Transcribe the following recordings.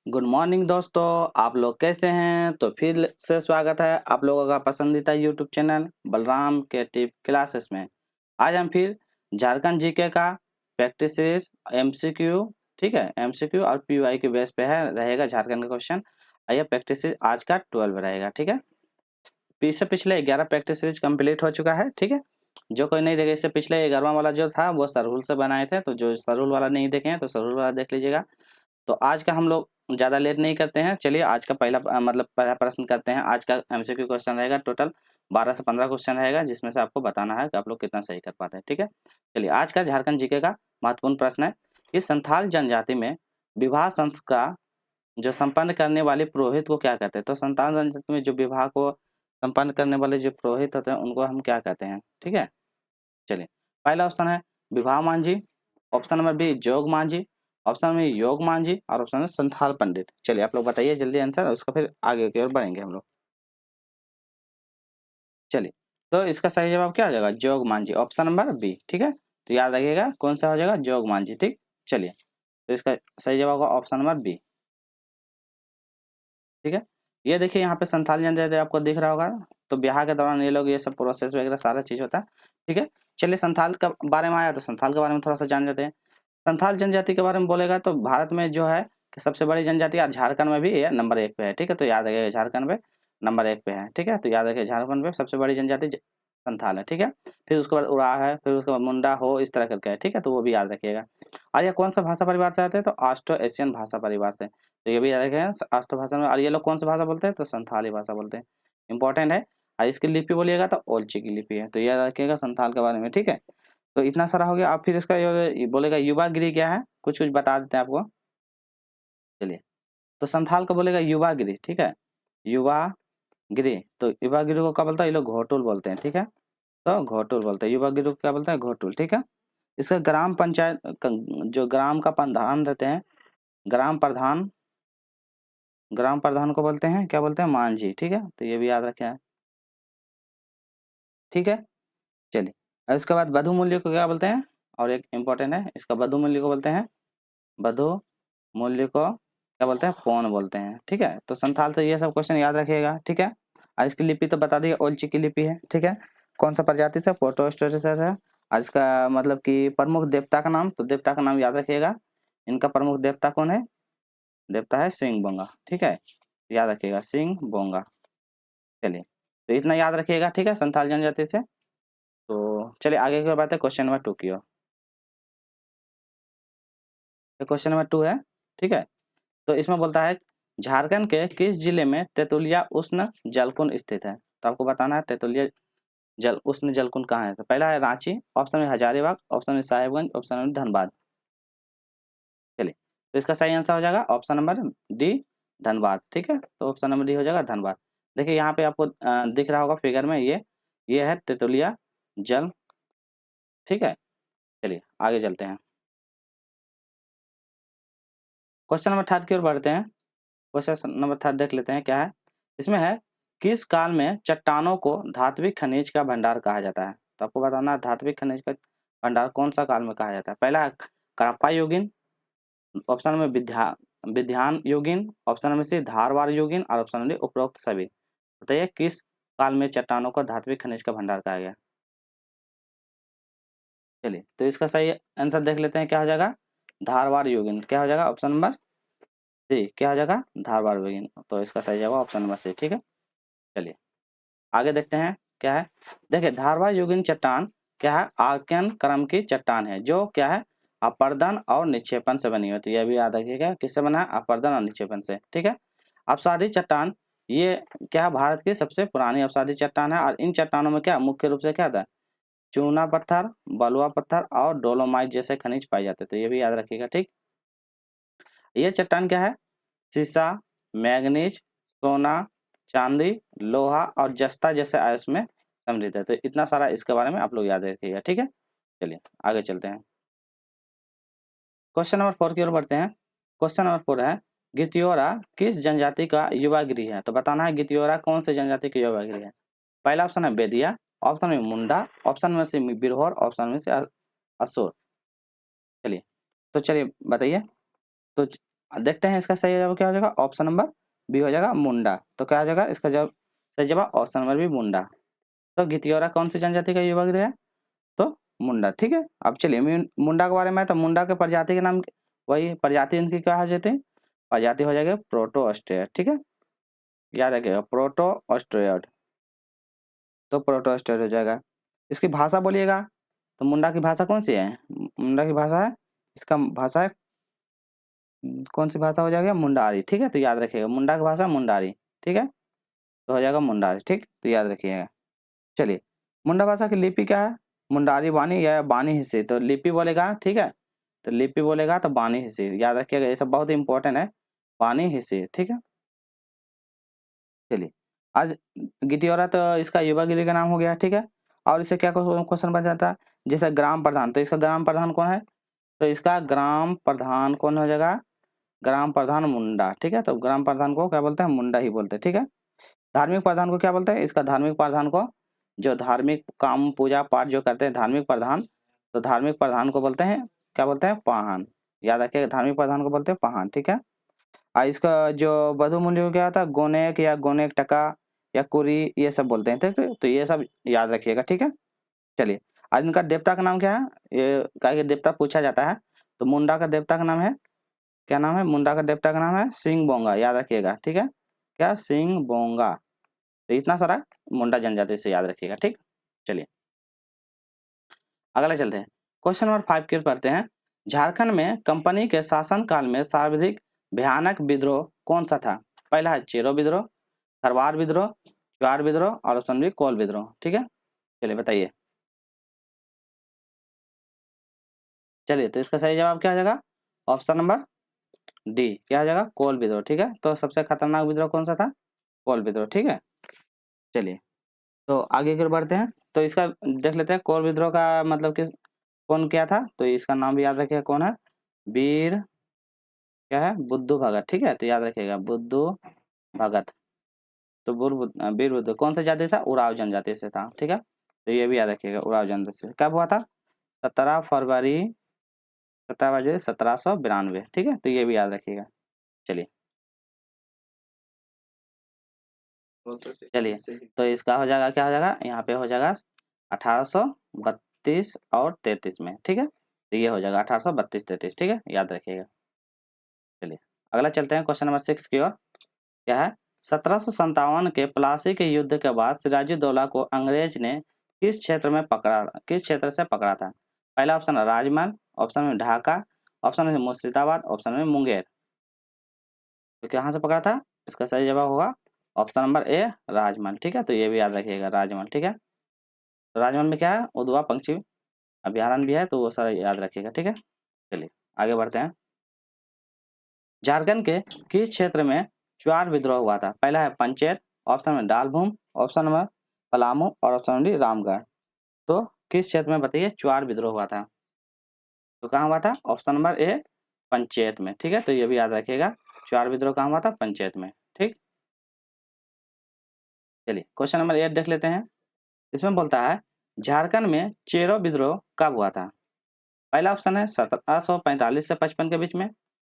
Good morning दोस्तों, आप लोग कैसे हैं? तो फिर से स्वागत है आप लोगों का पसंदीदा YouTube channel Balram creative classes में। आज हम फिर झारखंड जीके का प्रैक्टिस सीरीज एमसीक्यू, ठीक है, एमसीक्यू और पीवाई के बेस पे है रहेगा झारखंड का क्वेश्चन। आइए प्रैक्टिस सीरीज आज का 12 रहेगा, ठीक है। इससे पिछले 11 प्रैक्टिस सीरीज कंप्लीट हो चुका है, ठीक है। जो कोई नहीं देखे, इससे पिछले 11वां वाला जो था वो सरहुल से बनाए थे, तो जो सरहुल वाला नहीं देखे हैं तो सरहुल वाला देख लीजिएगा। तो आज का हम लोग ज़्यादा लेट नहीं करते हैं। चलिए आज का पहला प्रश्न करते हैं। आज का एमसीक्यू क्वेश्चन रहेगा, टोटल 12 से 15 क्वेश्चन रहेगा, जिसमें से आपको बताना है कि आप लोग कितना सही कर पाते हैं, ठीक है। चलिए आज का झारखंड जीके का महत्वपूर्ण प्रश्न है कि संथाल जनजाति में विवाह संस्कार जो संपन्न करने वाले पुरोहित को क्या कहते हैं। तो संथाल जनजाति में जो विवाह को संपन्न करने वाले जो पुरोहित होते हैं उनको हम क्या कहते हैं, ठीक है। चलिए पहला ऑप्शन है विवाह मांझी, ऑप्शन नंबर बी जोग मांझी, ऑप्शन में योग मांझी और ऑप्शन में संथाल पंडित। चलिए आप लोग बताइए जल्दी आंसर, उसका फिर आगे की ओर बढ़ेंगे हम लोग। चलिए तो इसका सही जवाब क्या हो जाएगा? जोग मांझी, ऑप्शन नंबर बी, ठीक है। तो याद रखिएगा कौन सा हो जाएगा, जोग मांझी, ठीक। चलिए तो इसका सही जवाब होगा ऑप्शन नंबर बी, ठीक है। ये देखिए यहाँ पे संथाल जनजाति आपको दिख रहा होगा। तो ब्याह के दौरान ये लोग ये सब प्रोसेस वगैरह सारा चीज होता है, ठीक है। चलिए संथाल का बारे में आया तो संथाल के बारे में थोड़ा सा जान लेते हैं। संथाल जनजाति के बारे में बोलेगा तो भारत में जो है कि सबसे बड़ी जनजाति और झारखंड में भी ये नंबर 1 पे है, ठीक है। तो याद रखिएगा झारखंड में नंबर 1 पे है, ठीक है। तो याद रखिए झारखंड में सबसे बड़ी जनजाति संथाल है, ठीक है। फिर उसके बाद उराव है, फिर उसके बाद मुंडा हो, इस तरह करके है, ठीक है। तो वो भी याद रखिएगा। और ये कौन सा भाषा परिवार से आते हैं? तो ऑस्ट्रो एशियन भाषा परिवार से। तो ये भी याद रखें ऑस्ट्रो भाषा में। और ये लोग कौन सा भाषा बोलते हैं? तो संथाली भाषा बोलते हैं, इंपॉर्टेंट है। और इसकी लिपि बोलिएगा तो ओल्ची की लिपि है। तो याद रखिएगा संथाल के बारे में, ठीक है। तो इतना सारा हो गया। आप फिर इसका ये बोलेगा युवागिरी क्या है, कुछ कुछ बता देते हैं आपको। चलिए तो संथाल का बोलेगा युवागिरी, ठीक है, युवागिरी। तो युवागिरी को क्या बोलता है? ये लोग घोटुल बोलते हैं, ठीक है। तो घोटुल बोलते हैं, युवागिरी को क्या बोलते हैं? घोटुल, ठीक है। इसका ग्राम पंचायत जो ग्राम का प्रधान रहते हैं, ग्राम प्रधान, ग्राम प्रधान को बोलते हैं क्या बोलते हैं? मांझी, ठीक है। तो ये भी याद रखें, ठीक है। चलिए और इसके बाद बधु मूल्य को क्या बोलते हैं? और एक इम्पोर्टेंट है, इसका बधु मूल्य को बोलते हैं, बधु मूल्य को क्या बोलते हैं? पौन बोलते हैं, ठीक है। तो संथाल से ये सब क्वेश्चन याद रखिएगा, ठीक है। और इसकी लिपि तो बता दिए, ओल्ची की लिपि है, ठीक है। कौन सा प्रजाति से? प्रोटोस्टोरेस है। और इसका मतलब कि प्रमुख देवता का नाम, तो देवता का नाम याद रखिएगा। इनका प्रमुख देवता कौन है? देवता है सिंह बोंगा, ठीक है। याद रखिएगा सिंह बोंगा। चलिए तो इतना याद रखिएगा, ठीक है, संथाल जनजाति से। तो चलिए आगे की बात है क्वेश्चन नंबर 2 की ओर। क्वेश्चन नंबर 2 है, ठीक है। तो इसमें बोलता है झारखंड के किस जिले में तेतुलिया उष्ण जलकुंड स्थित है? तो आपको बताना है तेतुलिया उष्ण जलकुंड कहाँ है। तो पहला है रांची, ऑप्शन में हजारीबाग, ऑप्शन में साहेबगंज, ऑप्शन में धनबाद। चलिए तो इसका सही आंसर हो जाएगा ऑप्शन नंबर डी, धनबाद, ठीक है। तो ऑप्शन नंबर डी हो जाएगा धनबाद। देखिए यहाँ पे आपको दिख रहा होगा फिगर में, ये है तेतुलिया जल, ठीक है। चलिए आगे चलते हैं, क्वेश्चन नंबर 3 की ओर बढ़ते हैं। क्वेश्चन नंबर 3 देख लेते हैं क्या है। इसमें है किस काल में चट्टानों को धात्विक खनिज का भंडार कहा जाता है? तो आपको बताना है धात्विक खनिज का भंडार कौन सा काल में कहा जाता है। पहला है कारप्पा युगीन, ऑप्शन में विध्यान युगीन, ऑप्शन में सी धारवाड़ युगीन और ऑप्शन में उपरोक्त सभी। बताइए किस काल में चट्टानों को धात्विक खनिज का भंडार कहा गया। चलिए तो इसका सही आंसर देख लेते हैं क्या हो जाएगा। धारवाड़ युगीन, क्या हो जाएगा? ऑप्शन नंबर सी, क्या हो जाएगा? धारवाड़ युगीन। तो इसका सही जवाब ऑप्शन नंबर सी, ठीक है। चलिए आगे देखते हैं क्या है। देखिए धारवाड़ युगीन चट्टान क्या है? आर्कियन क्रम की चट्टान है, जो क्या है? अपर्दन और निक्षेपण से बनी होती है। यह भी याद रखिएगा किससे बना है? अपर्दन और निक्षेपण से, ठीक है। अपसारी चट्टान ये क्या है? भारत की सबसे पुरानी अपसारी चट्टान है। और इन चट्टानों में क्या मुख्य रूप से क्या था? चूना पत्थर, बलुआ पत्थर और डोलोमाइट जैसे खनिज पाए जाते थे। ये भी याद रखिएगा, ठीक। ये चट्टान क्या है? सीसा, मैग्नीज, सोना, चांदी, लोहा और जस्ता जैसे अयस्क में समृद्ध है। तो इतना सारा इसके बारे में आप लोग याद रखिएगा, ठीक है। चलिए आगे चलते हैं, क्वेश्चन नंबर 4 की ओर बढ़ते हैं। क्वेश्चन नंबर 4 है गितियोरा किस जनजाति का युवा गृह है? तो बताना है गितियोरा कौन से जनजाति का युवा गृह है। पहला ऑप्शन है बेदिया, ऑप्शन में मुंडा, ऑप्शन में से बिरहोर, ऑप्शन में से असुर। चलिए तो चलिए बताइए। तो देखते हैं इसका सही जवाब क्या हो जाएगा। ऑप्शन नंबर बी हो जाएगा मुंडा। तो क्या हो जाएगा इसका जवाब, सही जवाब ऑप्शन नंबर बी मुंडा। तो गितियोरा कौन सी जनजाति का युवा गृह है, तो मुंडा। ठीक है, अब चलिए मुंडा के बारे में, तो मुंडा के प्रजाति के नाम वही प्रजाति इनकी क्या हो जाती है, प्रजाति हो जाएगी प्रोटो ऑस्ट्रेयड। ठीक है, याद रखिएगा प्रोटो ऑस्ट्रेयड, तो प्रोटो ऑस्ट्रेयड हो जाएगा। इसकी भाषा बोलिएगा, तो मुंडा की भाषा कौन सी है, मुंडा की भाषा है, इसका भाषा है कौन सी भाषा हो जाएगा, मुंडारी। ठीक है, तो याद रखिएगा मुंडा की भाषा मुंडारी। ठीक है, तो हो जाएगा मुंडारी। ठीक, तो याद रखिएगा। चलिए, मुंडा भाषा की लिपि क्या है, मुंडारी बानी या बानी हिस्से, तो लिपि बोलेगा। ठीक है, तो लिपि बोलेगा तो बानी हिस्से, याद रखिएगा, ये सब बहुत इंपॉर्टेंट है, बानी हिस्से। ठीक है, चलिए आज गिटियोरा तो इसका युवा गिरी का नाम हो गया। ठीक है, और इससे क्या क्वेश्चन बन जाता है, जैसे ग्राम प्रधान, तो इसका ग्राम प्रधान कौन है, तो इसका ग्राम प्रधान कौन हो जाएगा, ग्राम प्रधान मुंडा। ठीक है, तो ग्राम प्रधान को क्या बोलते हैं, मुंडा ही बोलते हैं। ठीक है, धार्मिक प्रधान को क्या बोलते हैं, इसका धार्मिक प्रधान को, जो धार्मिक काम पूजा पाठ जो करते हैं धार्मिक प्रधान, तो धार्मिक प्रधान को बोलते हैं, क्या बोलते हैं, पाहन। याद रखिएगा धार्मिक प्रधान को बोलते हैं पाहन। ठीक है, इसका जो बधु मूल्य को क्या होता है, गोनेक या गोनेक टका या कुरी, ये सब बोलते हैं। ठीक है, तो ये सब याद रखिएगा। ठीक है, चलिए आज इनका देवता का नाम क्या है, ये क्या देवता पूछा जाता है, तो मुंडा का देवता का नाम है, क्या नाम है, मुंडा का देवता का नाम है सिंह बोंगा। याद रखिएगा। ठीक है, क्या, सिंह बोंगा। तो इतना सारा मुंडा जनजाति से याद रखिएगा। ठीक, चलिए अगला चलते हैं, क्वेश्चन नंबर 5 की ओर पढ़ते हैं। झारखंड में कंपनी के शासन काल में सर्वाधिक भयानक विद्रोह कौन सा था, पहला है चेरो विद्रोह, खरवार विद्रोह, ज्वार विद्रोह, और ऑप्शन बी कोल विद्रोह। ठीक है, चलिए बताइए। चलिए, तो इसका सही जवाब क्या हो जाएगा, ऑप्शन नंबर डी, क्या हो जाएगा, कोल विद्रोह। ठीक है, तो सबसे खतरनाक विद्रोह कौन सा था, कोल विद्रोह। ठीक है, चलिए तो आगे की ओर बढ़ते हैं, तो इसका देख लेते हैं कोल विद्रोह का मतलब किस, कौन क्या था, तो इसका नाम भी याद रखिएगा, कौन है, वीर, क्या है, बुद्धू भगत। ठीक है, तो याद रखिएगा बुद्धू भगत। तो वीर बुद्धू कौन सा जाति था, उराव जनजाति से था। ठीक है, तो ये भी याद रखिएगा, उराव जनजाति से। कब हुआ था, 17 फरवरी, 1792। ठीक है, तो ये भी याद रखिएगा। चलिए चलिए, तो इसका हो जाएगा, क्या हो जाएगा, यहाँ पे हो जाएगा 1832 और 33 में। ठीक है, तो ये हो जाएगा 1832-33। ठीक है, याद रखिएगा। चलिए अगला चलते हैं क्वेश्चन नंबर 6 की ओर, क्या है, 1757 के प्लासी के युद्ध के बाद सिराजुद्दौला को अंग्रेज ने किस क्षेत्र में पकड़ा, किस क्षेत्र से पकड़ा था, पहला ऑप्शन है राजमहल, ऑप्शन में ढाका, ऑप्शन में मुर्शिदाबाद, ऑप्शन में मुंगेर। तो कहाँ से पकड़ा था, इसका सही जवाब होगा ऑप्शन नंबर ए राजमहल। ठीक है, तो ये भी याद रखिएगा राजमहल। ठीक है, तो राजमहल में क्या है, उदवा पंछी अभ्यारण्य भी है, तो वो सारा याद रखिएगा। ठीक है, चलिए आगे बढ़ते हैं। झारखंड के किस क्षेत्र में चुआर विद्रोह हुआ था, पहला है पंचेत, ऑप्शन में डालभूम, ऑप्शन नंबर पलामू, और ऑप्शन डी रामगढ़। तो किस क्षेत्र में बताइए चुआर विद्रोह हुआ था, तो कहाँ हुआ था, ऑप्शन नंबर ए पंचायत में। ठीक है, तो ये भी याद रखिएगा, चुआर विद्रोह कहाँ हुआ था, पंचायत में। ठीक, चलिए क्वेश्चन नंबर 8 देख लेते हैं। इसमें बोलता है झारखंड में चेरो विद्रोह कब हुआ था, पहला ऑप्शन है 1745 से 55 के बीच में,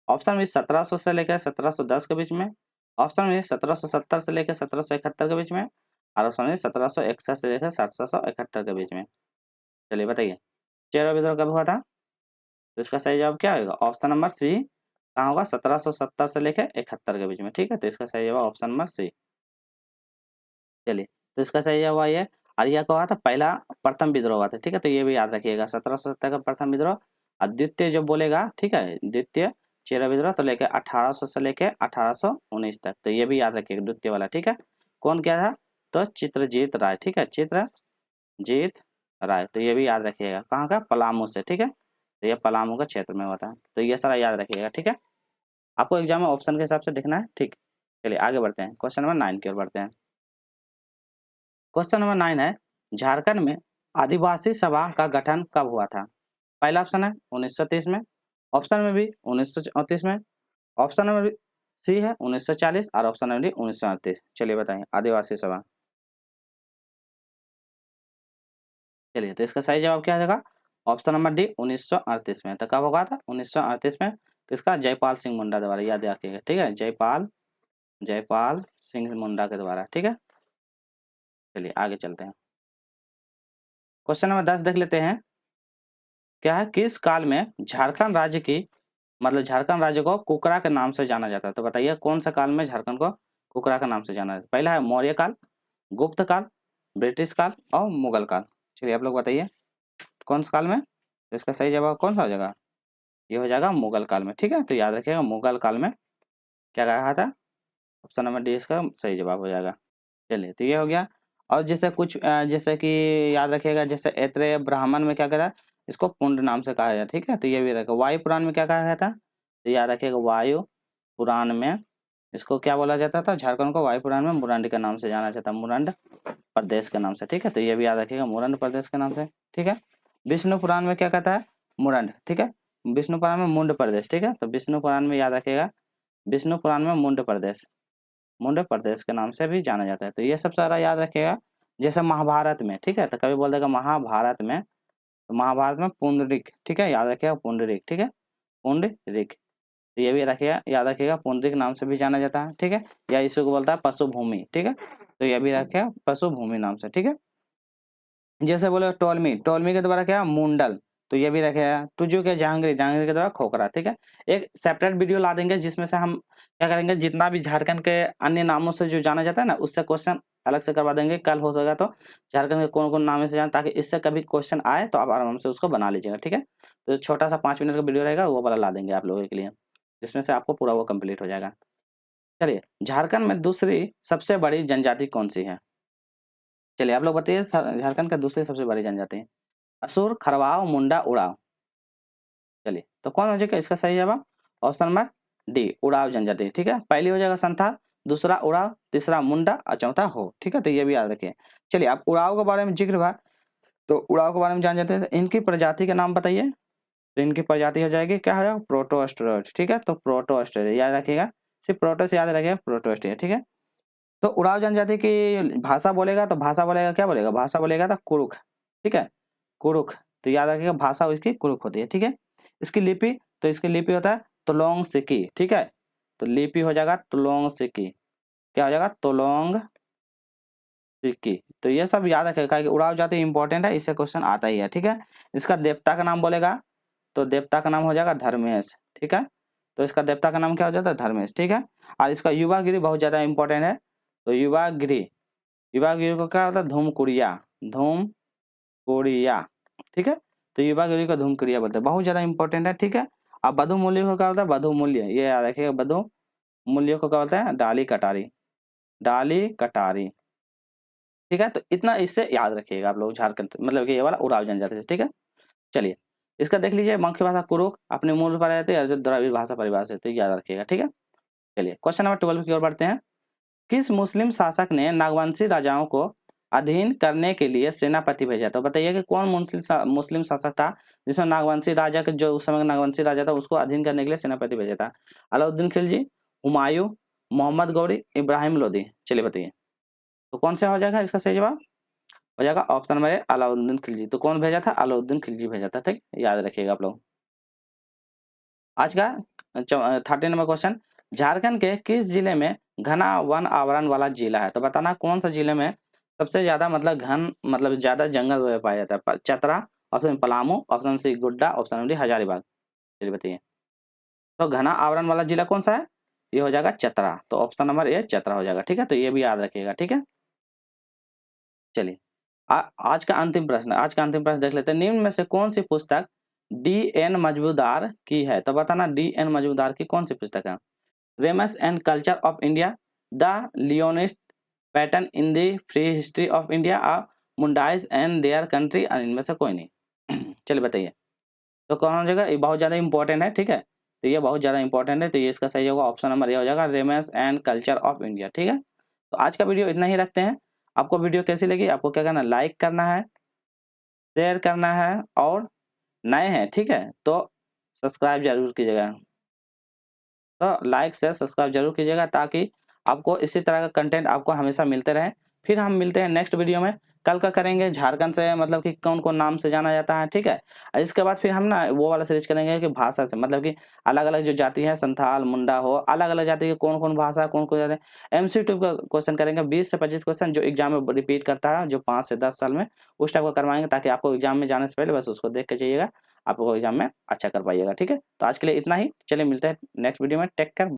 ऑप्शन बी 1700 से लेकर 1710 के बीच में, ऑप्शन बी 1770 से लेकर 1771 के बीच में, और ऑप्शन बी 1761 से लेकर 1771 के बीच में। चलिए बताइए चेरो विद्रोह कब हुआ था, तो इसका सही जवाब क्या होगा, ऑप्शन नंबर सी, कहाँ होगा, 1770 से लेकर 71 के बीच में। ठीक है, तो इसका सही जवाब ऑप्शन नंबर सी। चलिए, तो इसका सही जवाब हुआ ये, और यह क्या हुआ था, पहला प्रथम विद्रोह हुआ था। ठीक है, तो ये भी याद रखिएगा 1770 का प्रथम विद्रोह, और द्वितीय जो बोलेगा, ठीक है, द्वितीय चेरा विद्रोह तो लेके 1800 से लेके 1819 तक, तो ये भी याद रखिएगा द्वितीय वाला। ठीक है, कौन क्या था, तो चित्रजीत राय। ठीक है, चित्रजीत राय, तो ये भी याद रखिएगा, कहाँ का, पलामू से। ठीक है, तो ये पलामू का क्षेत्र में हुआ था, तो ये सारा याद रखिएगा। ठीक है, आपको एग्जाम में ऑप्शन के हिसाब से देखना है। ठीक, चलिए आगे बढ़ते हैं, क्वेश्चन नंबर 9 की ओर बढ़ते हैं। क्वेश्चन नंबर 9 है, झारखंड में आदिवासी सभा का गठन कब हुआ था, पहला ऑप्शन है 1930 में, ऑप्शन में भी 1934 में, ऑप्शन नंबर सी है 1940, और ऑप्शन नंबर डी 1938। चलिए बताइए आदिवासी सभा। चलिए, तो इसका सही जवाब क्या हो जाएगा, ऑप्शन नंबर डी 1938 में। तो कब होगा था, 1938 में किसका? जयपाल सिंह मुंडा द्वारा, याद रखिएगा, ठीक है, जयपाल सिंह मुंडा के द्वारा, ठीक है। चलिए आगे चलते हैं, क्वेश्चन नंबर 10 देख लेते हैं। क्या है? किस काल में झारखंड राज्य की मतलब झारखंड राज्य को कुकरा के नाम से जाना जाता है? तो बताइए कौन सा काल में झारखंड को कुकरा के नाम से जाना जाता है? पहला है मौर्य काल, गुप्त काल, ब्रिटिश काल और मुगल काल। चलिए आप लोग बताइए कौन सा काल में? तो इसका सही जवाब कौन सा हो जाएगा? ये हो जाएगा मुगल काल में, ठीक है। तो याद रखिएगा मुगल काल में क्या कहा था? ऑप्शन नंबर डी इसका सही जवाब हो जाएगा। चलिए तो ये हो गया। और जैसे कुछ जैसे कि याद रखिएगा, जैसे ऐत्रेय ब्राह्मण में क्या करा, इसको पुंड नाम से कहा गया, ठीक है। तो ये भी रखा। वायु पुराण में क्या कहा गया था? तो याद रखिएगा वायु पुराण में इसको क्या बोला जाता था? झारखंड को वायु पुराण में मुरंड के नाम से जाना जाता है, मुरंड प्रदेश के नाम से, ठीक है। तो ये भी याद रखिएगा मुरंड प्रदेश के नाम से, ठीक है। विष्णु पुराण में क्या कहता है? मुरंड, ठीक है। विष्णु पुराण में मुंड प्रदेश, ठीक है। तो विष्णु पुराण में याद रखिएगा, विष्णु पुराण में मुंड प्रदेश के नाम से भी जाना जाता है। तो ये सब सारा याद रखिएगा। जैसे महाभारत में, ठीक है, तो कभी बोल देगा महाभारत में, तो महाभारत में पुंडरिक, ठीक है, याद रखिएगा पुंडरिक, ठीक है, पुंडरिक। तो ये भी रखिएगा, याद रखिएगा पुंडरिक नाम से भी जाना जाता है, ठीक है। या इसको बोलता है पशु भूमि, ठीक है। तो ये भी रखिएगा पशु भूमि नाम से, ठीक है। जैसे बोले टोलमी के द्वारा क्या? मुंडल। तो ये भी रखेगा। टुजू के जहांगीर के द्वारा खोखरा, ठीक है। एक सेपरेट वीडियो ला देंगे जिसमें से हम क्या करेंगे, जितना भी झारखंड के अन्य नामों से जो जाना जाता है ना, उससे क्वेश्चन अलग से करवा देंगे। कल हो सकेगा तो झारखंड के कौन कौन नाम से जाना, ताकि इससे कभी क्वेश्चन आए तो आप आराम से उसको बना लीजिएगा, ठीक है। तो छोटा सा 5 मिनट का वीडियो रहेगा, वो वाला ला देंगे आप लोगों के लिए, जिसमें से आपको पूरा वो कंप्लीट हो जाएगा। चलिए, झारखंड में दूसरी सबसे बड़ी जनजाति कौन सी है? चलिए आप लोग बताइए, झारखंड का दूसरी सबसे बड़ी जनजाति है असुर, खरवाओ, मुंडा, उड़ाव। चलिए तो कौन हो जाएगा इसका सही जवाब? ऑप्शन नंबर डी, उड़ाव जनजाति, ठीक है। पहली हो जाएगा संथाल, दूसरा उड़ाव, तीसरा मुंडा और चौथा हो, ठीक है। तो ये भी याद रखिए। चलिए आप उड़ाव के बारे में जिक्र हुआ, तो उड़ाव के बारे में जान जाते हैं। इनकी प्रजाति के नाम बताइए। तो इनकी प्रजाति हो जाएगी, क्या हो जाएगा? प्रोटोस्टेरॉइड, ठीक है। तो प्रोटोस्टेरॉइड याद रखिएगा, सिर्फ प्रोटो से याद रखिएगा, प्रोटोस्टेरॉइड, ठीक है। तो उड़ाव जनजाति की भाषा बोलेगा, तो भाषा बोलेगा, क्या बोलेगा? भाषा बोलेगा तो कुरुख, ठीक है, कुरुख। तो याद रखिएगा भाषा उसकी कुरुख होती है, ठीक है। इसकी लिपि, तो इसकी लिपि होता है तुलोंग सिकी, ठीक है। तो लिपि हो जाएगा तुलोंग सिकी, क्या हो जाएगा? तुलोंग सिकी। तो ये सब याद रखेगा कि उड़ाव जाति इंपॉर्टेंट है, इससे क्वेश्चन आता ही है, ठीक है। इसका देवता का नाम बोलेगा, तो देवता का नाम हो जाएगा धर्मेश, ठीक है। तो इसका देवता का नाम क्या हो जाता है? धर्मेश, ठीक है। और इसका युवागिरी बहुत ज्यादा इंपॉर्टेंट है। तो युवागिरी को क्या होता है? धूमकुड़िया, ठीक है। तो युवागिरी को धूमकुड़िया बोलते हैं, बहुत ज्यादा इंपॉर्टेंट है, ठीक है। अब बधु मूल्य को क्या होता है? बधु मूल्य, ये याद रखिएगा, बधु मूल्य को क्या बोलते हैं? डाली कटारी, ठीक है। तो इतना इससे याद रखिएगा आप लोग, झारखंड मतलब कि ये वाला उड़ाव जनजाति से, ठीक है। चलिए इसका देख लीजिए, मुख्य भाषा कुरुक, अपने मूल पर रहते हैं, द्रविड़ भाषा परिवार से, तो याद रखिएगा, ठीक है। चलिए क्वेश्चन नंबर 12 की ओर बढ़ते हैं। किस मुस्लिम शासक ने नागवंशी राजाओं को अधीन करने के लिए सेनापति भेजा? तो बताइए कि कौन मुस्लिम शासक था जिसमें नागवंशी राजा के, जो उस समय नागवंशी राजा था, उसको अधीन करने के लिए सेनापति भेजा था? अलाउद्दीन खिलजी, हुमायूं, मोहम्मद गौरी, इब्राहिम लोदी। चलिए बताइए तो कौन सा हो जाएगा इसका सही जवाब? हो जाएगा option number A, Alauddin Khilji. तो कौन भेजा था? अलाउद्दीन खिलजी भेजा था, ठीक, याद रखिएगा आप लोग। आज का 13 नंबर क्वेश्चन, झारखंड के किस जिले में घना वन आवरण वाला जिला है? तो बताना कौन सा जिले में सबसे ज्यादा मतलब घन मतलब ज्यादा जंगल पाया जाता है? Chatra, option Palamu, option C Godda, option D Hazaribagh. चलिए बताइए तो घना आवरण वाला जिला कौन सा है? ये हो जाएगा चतरा। तो ऑप्शन नंबर ए चतरा हो जाएगा, ठीक है। तो ये भी याद रखिएगा, ठीक है। चलिए आज का अंतिम प्रश्न देख लेते हैं। निम्न में से कौन सी पुस्तक डी.एन. मजूमदार की है? तो बताना डी.एन. मजूमदार की कौन सी पुस्तक है? Races and culture of India, the leonist pattern in the free history of India, और मुंडाइज एंड देयर कंट्री, और इनमें से कोई नहीं। चलिए बताइए तो कौन हो जाएगा? ये बहुत ज़्यादा इंपॉर्टेंट है, ठीक है। तो ये बहुत ज़्यादा इंपॉर्टेंट है, तो ये इसका सही होगा ऑप्शन नंबर ये हो जाएगा, ramus and culture of India, ठीक है। तो आज का वीडियो इतना ही रखते हैं। आपको वीडियो कैसी लगी? आपको क्या करना है? लाइक करना है, शेयर करना है, और नए हैं, ठीक है, तो सब्सक्राइब जरूर कीजिएगा। तो लाइक शेयर सब्सक्राइब जरूर कीजिएगा, ताकि आपको इसी तरह का कंटेंट आपको हमेशा मिलते रहे। फिर हम मिलते हैं नेक्स्ट वीडियो में। कल का करेंगे झारखंड से मतलब कि कौन कौन नाम से जाना जाता है, ठीक है। इसके बाद फिर हम ना वो वाला सीरीज करेंगे कि भाषा से, मतलब कि अलग अलग जो जाति है, संथाल, मुंडा हो, अलग अलग जाति की कौन कौन भाषा, कौन कौन जाति, MCQ का क्वेश्चन करेंगे 20 से 25 क्वेश्चन जो एग्जाम में रिपीट करता है, जो 5 से 10 साल में उस टाइप का करवाएंगे, ताकि आपको एग्जाम में जाने से पहले बस उसको देख के जाइएगा, आपको एग्जाम में अच्छा कर पाइएगा, ठीक है। तो आज के लिए इतना ही, चलिए मिलते हैं नेक्स्ट वीडियो में, टेक केयर।